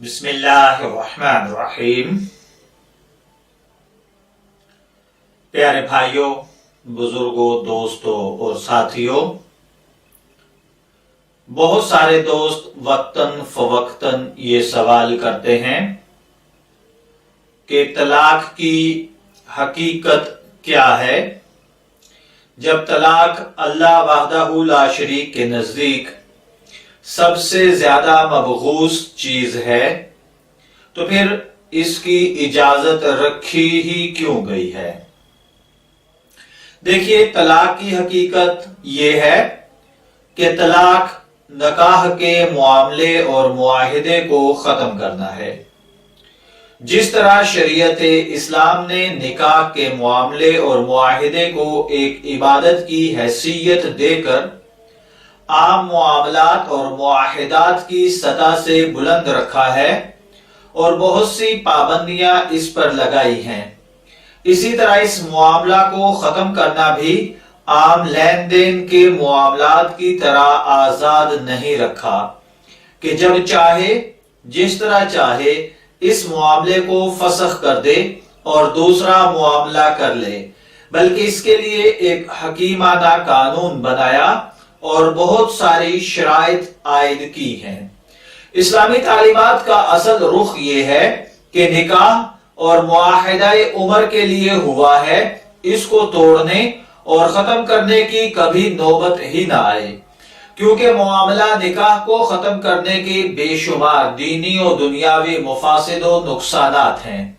बिस्मिल्लाहिर्रहमानिर्रहीम। प्यारे भाइयों, बुजुर्गों, दोस्तों और साथियों, बहुत सारे दोस्त वक्तन फवक्तन ये सवाल करते हैं कि तलाक की हकीकत क्या है। जब तलाक अल्लाह वहदहू ला शरीक के नजदीक सबसे ज्यादा मबगूज चीज है, तो फिर इसकी इजाजत रखी ही क्यों गई है। देखिए, तलाक की हकीकत यह है कि तलाक निकाह के मुआमले और मुआहिदे को खत्म करना है। जिस तरह शरीयत इस्लाम ने निकाह के मुआमले और मुआहिदे को एक इबादत की हैसियत देकर आम मुआमलात और मुआहिदात की सतह से बुलंद रखा है और बहुत सी पाबंदियां इस पर लगाई हैं, इसी तरह इस मुआमला को खत्म करना भी आम लेन देन के मुआमलात की तरह आजाद नहीं रखा कि जब चाहे जिस तरह चाहे इस मुआमले को फसख कर दे और दूसरा मुआमला कर ले, बल्कि इसके लिए एक हकीमाना कानून बनाया और बहुत सारी शराइत आयद की हैं। इस्लामी तालीमात का असल रुख ये है कि निकाह और मुआहिदा उम्र के लिए हुआ है, इसको तोड़ने और खत्म करने की कभी नौबत ही ना आए, क्योंकि मुआमला निकाह को खत्म करने के बेशुमार दीनी और दुनियावी मुफासिद और नुकसानात हैं।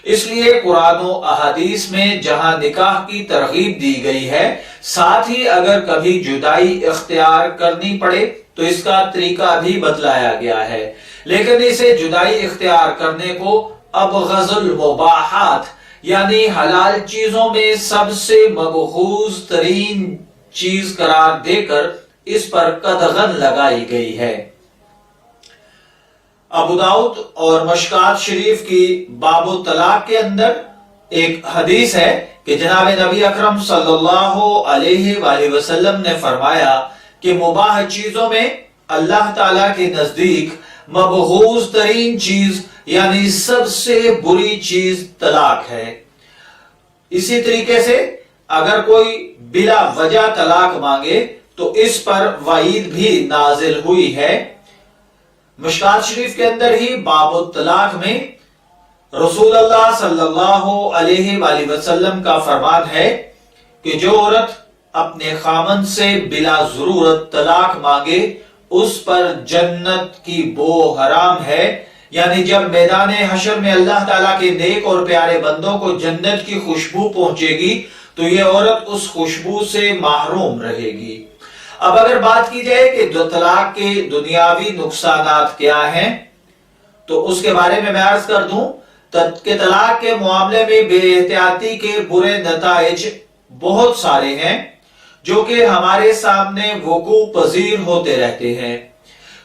इसलिए कुरान और अहादीस में जहां निकाह की तरगीब दी गई है, साथ ही अगर कभी जुदाई इख्तियार करनी पड़े तो इसका तरीका भी बतलाया गया है। लेकिन इसे जुदाई इख्तियार करने को अब गज़ल मुबाहात यानी हलाल चीजों में सबसे मबगूज तरीन चीज करार देकर इस पर कदगन लगाई गई है। अबू दाऊद और मशकात शरीफ की बाबु तलाक के अंदर एक हदीस है कि जनाब नबी अकरम सल्लल्लाहु अलैहि वसल्लम ने फरमाया कि मुबाह चीजों में अल्लाह ताला के नजदीक मबगूज तरीन चीज यानी सबसे बुरी चीज तलाक है। इसी तरीके से अगर कोई बिला वजह तलाक मांगे तो इस पर वईद भी नाजिल हुई है। मशकात शरीफ के अंदर ही बाबु तलाक में रसूलुल्लाह सल्लल्लाहु अलैहि वसल्लम का फरमान है कि जो औरत अपने खामन से बिला जरूरत तलाक मांगे उस पर जन्नत की बो हराम है। यानी जब मैदान हशर में अल्लाह ताला के नेक और प्यारे बंदों को जन्नत की खुशबू पहुंचेगी तो ये औरत उस खुशबू से महरूम रहेगी। अब अगर बात की जाए कि तलाक के दुनियावी नुकसानात क्या हैं, तो उसके बारे में मैं अर्ज कर दूं कि तलाक के मामले में बेएहतियाती के बुरे नताइज बहुत सारे हैं जो कि हमारे सामने वकू पजीर होते रहते हैं।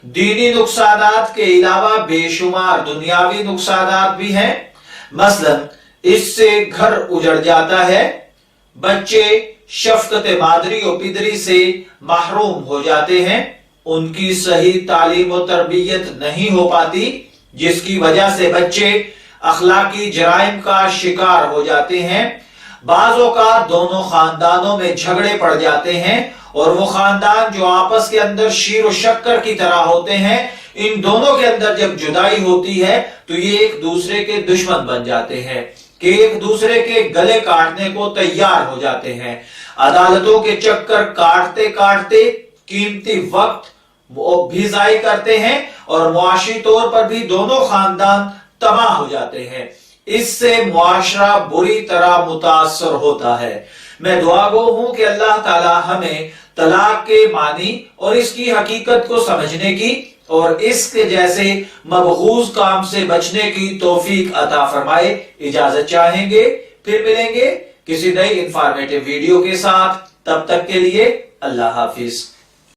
दीनी नुकसानात के अलावा बेशुमार दुनियावी नुकसानात भी हैं। मसलन इससे घर उजड़ जाता है, बच्चे शफकत मादरी और पिदरी से महरूम हो जाते हैं, उनकी सही तालीम और तरबियत नहीं हो पाती, जिसकी वजह से बच्चे अखलाकी जराइम का शिकार हो जाते हैं। बाज़ औक़ात दोनों खानदानों में झगड़े पड़ जाते हैं और वो खानदान जो आपस के अंदर शीर और शक्कर की तरह होते हैं, इन दोनों के अंदर जब जुदाई होती है तो ये एक दूसरे के दुश्मन बन जाते हैं कि एक दूसरे के गले काटने को तैयार हो जाते हैं। अदालतों के चक्कर काटते काटते कीमती वक्त वो भी ज़ाय करते हैं और मुआशी तौर पर भी दोनों खानदान तबाह हो जाते हैं। इससे मुआशरा बुरी तरह मुतासर होता है। मैं दुआगो हूं कि अल्लाह ताला हमें तलाक के मानी और इसकी हकीकत को समझने की और इसके जैसे मबगूज काम से बचने की तौफीक अता फरमाए। इजाजत चाहेंगे, फिर मिलेंगे किसी नई इंफॉर्मेटिव वीडियो के साथ। तब तक के लिए अल्लाह हाफिज।